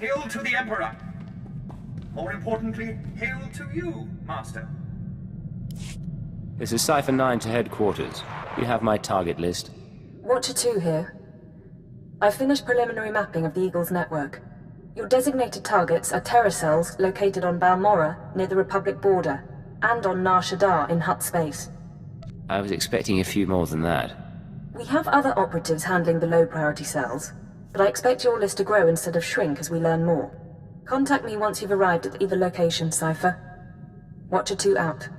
Hail to the Emperor! More importantly, hail to you, Master. This is Cypher 9 to headquarters. You have my target list. Watcher 2 here. I've finished preliminary mapping of the Eagle's network. Your designated targets are terror cells located on Balmorra, near the Republic border, and on Nar Shaddaa in Hutt space. I was expecting a few more than that. We have other operatives handling the low-priority cells, but I expect your list to grow instead of shrink as we learn more. Contact me once you've arrived at either location, Cypher. Watcher 2 out.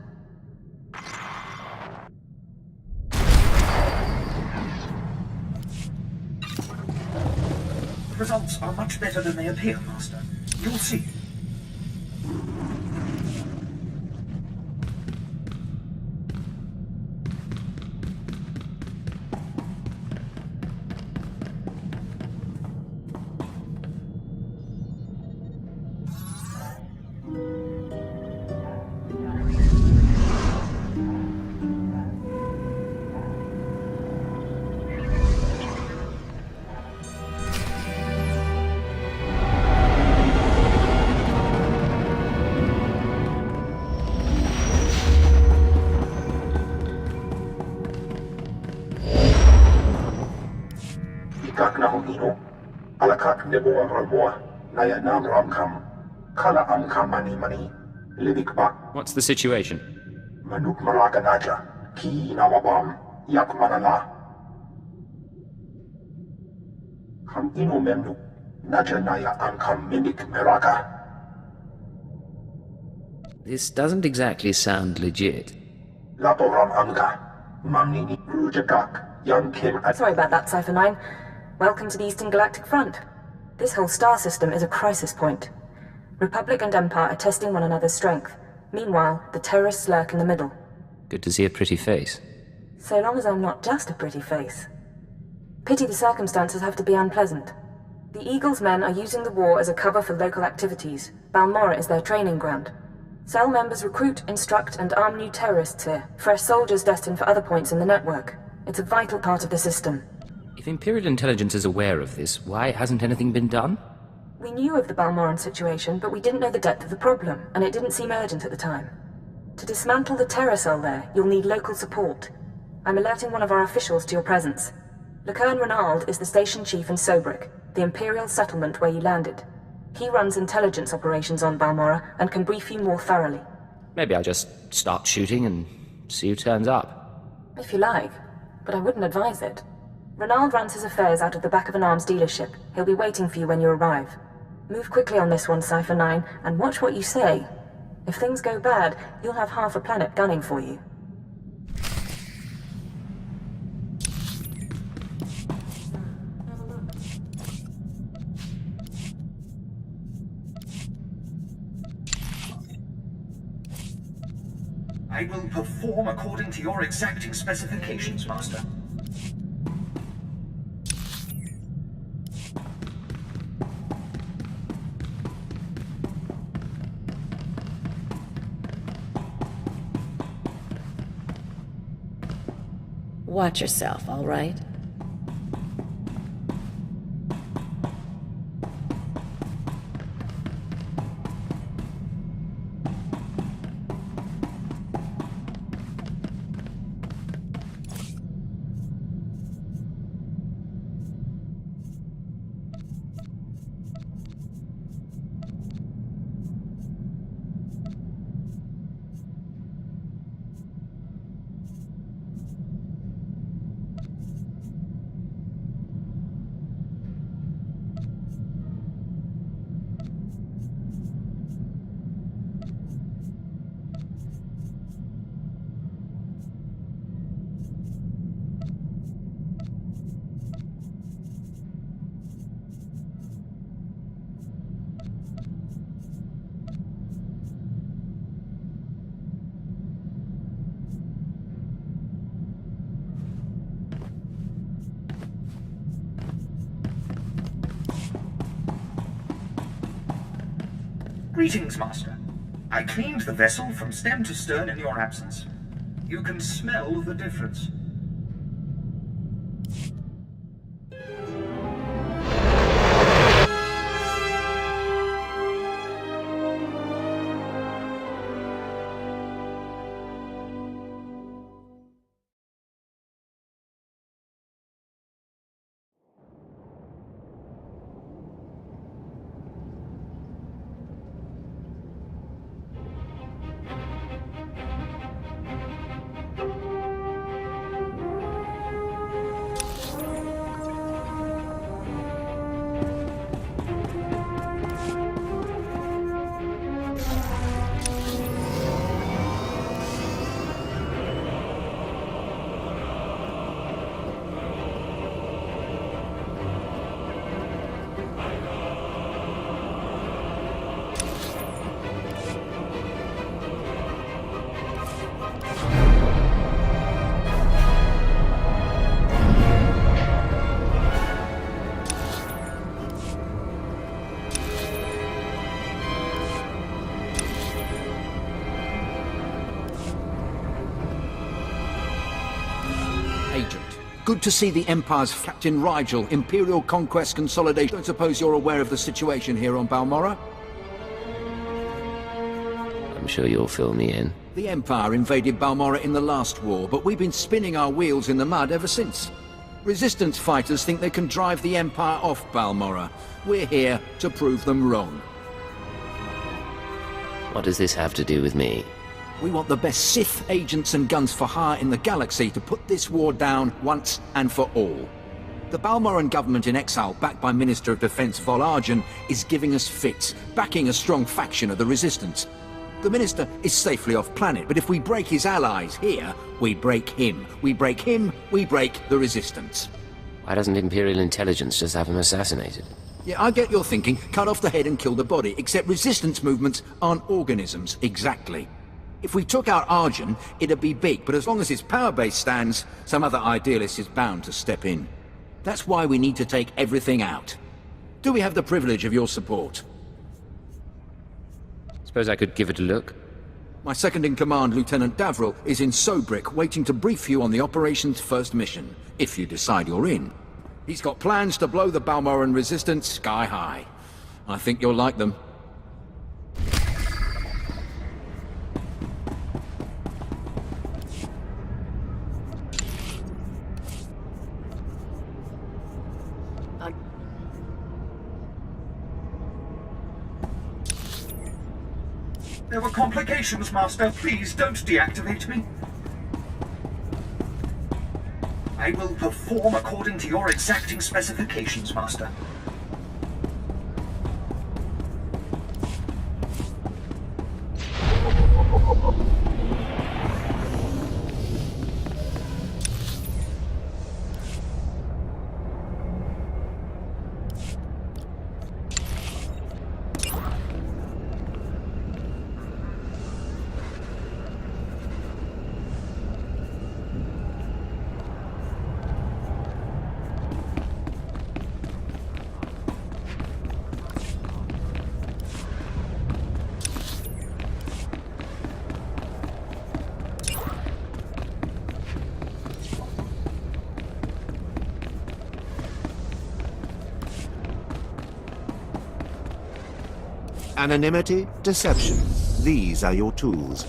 The results are much better than they appear, Master. You'll see. What's the situation? This doesn't exactly sound legit. Sorry about that, Cypher 9. Welcome to the Eastern Galactic Front. This whole star system is a crisis point. Republic and Empire are testing one another's strength. Meanwhile, the terrorists lurk in the middle. Good to see a pretty face. So long as I'm not just a pretty face. Pity the circumstances have to be unpleasant. The Eagle's men are using the war as a cover for local activities. Balmorra is their training ground. Cell members recruit, instruct, and arm new terrorists here. Fresh soldiers destined for other points in the network. It's a vital part of the system. If Imperial intelligence is aware of this, why hasn't anything been done? We knew of the Balmorran situation, but we didn't know the depth of the problem, and it didn't seem urgent at the time. To dismantle the terror cell there, you'll need local support. I'm alerting one of our officials to your presence. Lieutenant Renald is the station chief in Sobrik, the Imperial settlement where you landed. He runs intelligence operations on Balmorra and can brief you more thoroughly. Maybe I'll just start shooting and see who turns up. If you like, but I wouldn't advise it. Renald runs his affairs out of the back of an arms dealership. He'll be waiting for you when you arrive. Move quickly on this one, Cypher 9, and watch what you say. If things go bad, you'll have half a planet gunning for you. I will perform according to your exacting specifications, Master. Watch yourself, all right? Greetings, Master. I cleaned the vessel from stem to stern in your absence. You can smell the difference. Good to see the Empire's Captain Rigel, Imperial Conquest Consolidation. I don't suppose you're aware of the situation here on Balmorra? I'm sure you'll fill me in. The Empire invaded Balmorra in the last war, but we've been spinning our wheels in the mud ever since. Resistance fighters think they can drive the Empire off Balmorra. We're here to prove them wrong. What does this have to do with me? We want the best Sith agents and guns for hire in the galaxy to put this war down once and for all. The Balmorran government in exile, backed by Minister of Defense Vol Argen, is giving us fits, backing a strong faction of the Resistance. The Minister is safely off planet, but if we break his allies here, we break him. We break him, we break the Resistance. Why doesn't Imperial intelligence just have him assassinated? Yeah, I get your thinking. Cut off the head and kill the body, except Resistance movements aren't organisms, exactly. If we took out Argen, it'd be big, but as long as his power base stands, some other idealist is bound to step in. That's why we need to take everything out. Do we have the privilege of your support? Suppose I could give it a look? My second-in-command, Lieutenant Davril, is in Sobrik, waiting to brief you on the operation's first mission, if you decide you're in. He's got plans to blow the Balmorran resistance sky high. I think you'll like them. There were complications, Master. Please don't deactivate me. I will perform according to your exacting specifications, Master. Anonymity, deception. These are your tools.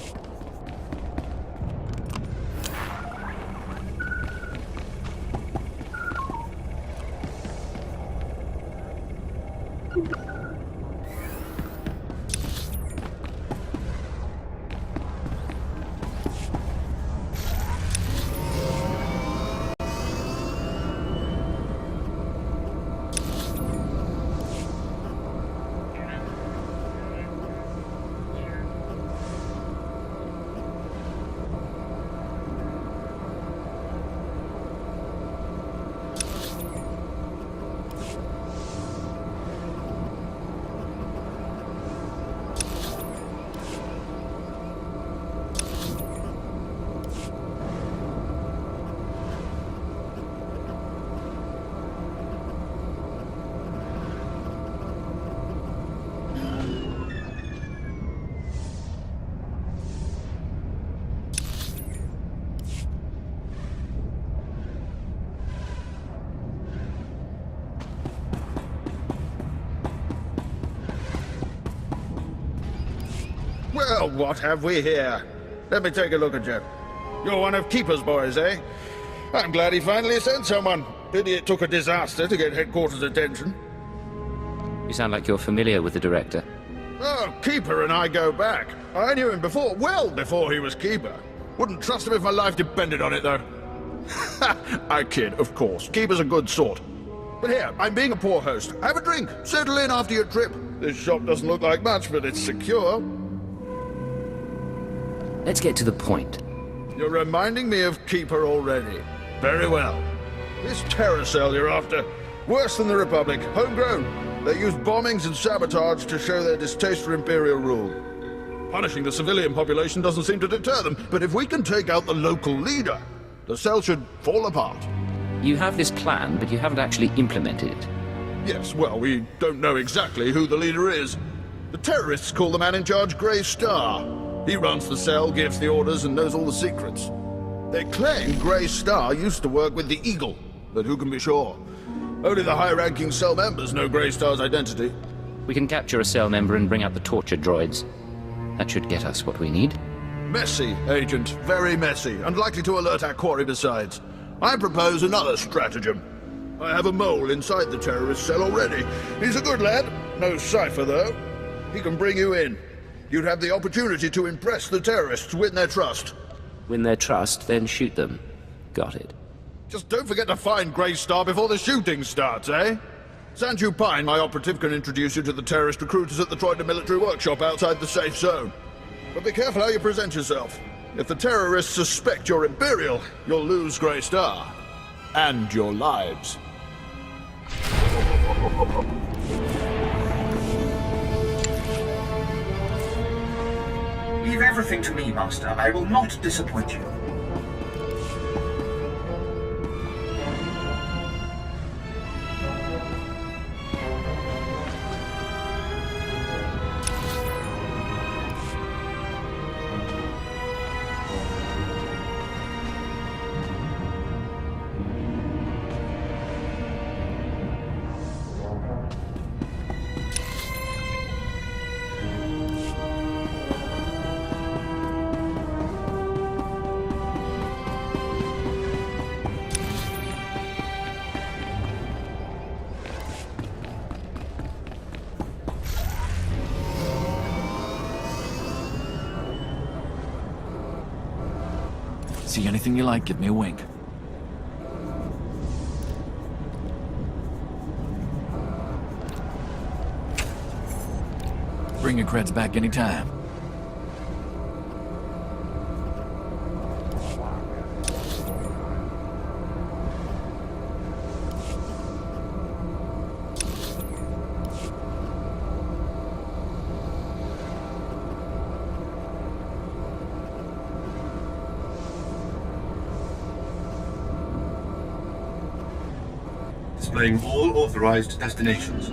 Well, what have we here? Let me take a look at you. You're one of Keeper's boys, eh? I'm glad he finally sent someone. Pity it took a disaster to get headquarters' attention. You sound like you're familiar with the Director. Oh, Keeper and I go back. I knew him before, well before he was Keeper. Wouldn't trust him if my life depended on it, though. I kid, of course. Keeper's a good sort. But here, I'm being a poor host. Have a drink. Settle in after your trip. This shop doesn't look like much, but it's secure. Let's get to the point. You're reminding me of Keeper already. Very well. This terror cell you're after. Worse than the Republic. Homegrown. They used bombings and sabotage to show their distaste for Imperial rule. Punishing the civilian population doesn't seem to deter them, but if we can take out the local leader, the cell should fall apart. You have this plan, but you haven't actually implemented it. Yes, well, we don't know exactly who the leader is. The terrorists call the man in charge Grey Star. He runs the cell, gives the orders, and knows all the secrets. They claim Grey Star used to work with the Eagle, but who can be sure? Only the high-ranking cell members know Grey Star's identity. We can capture a cell member and bring out the torture droids. That should get us what we need. Messy, Agent. Very messy, and likely to alert our quarry besides. I propose another stratagem. I have a mole inside the terrorist cell already. He's a good lad. No cipher, though. He can bring you in. You'd have the opportunity to impress the terrorists, win their trust. Win their trust, then shoot them. Got it. Just don't forget to find Grey Star before the shooting starts, eh? Sanju Pine, my operative, can introduce you to the terrorist recruiters at the Troyden military workshop outside the safe zone. But be careful how you present yourself. If the terrorists suspect you're Imperial, you'll lose Grey Star. And your lives. Leave everything to me, Master. I will not disappoint you. See anything you like, give me a wink. Bring your creds back anytime. Displaying all authorized destinations.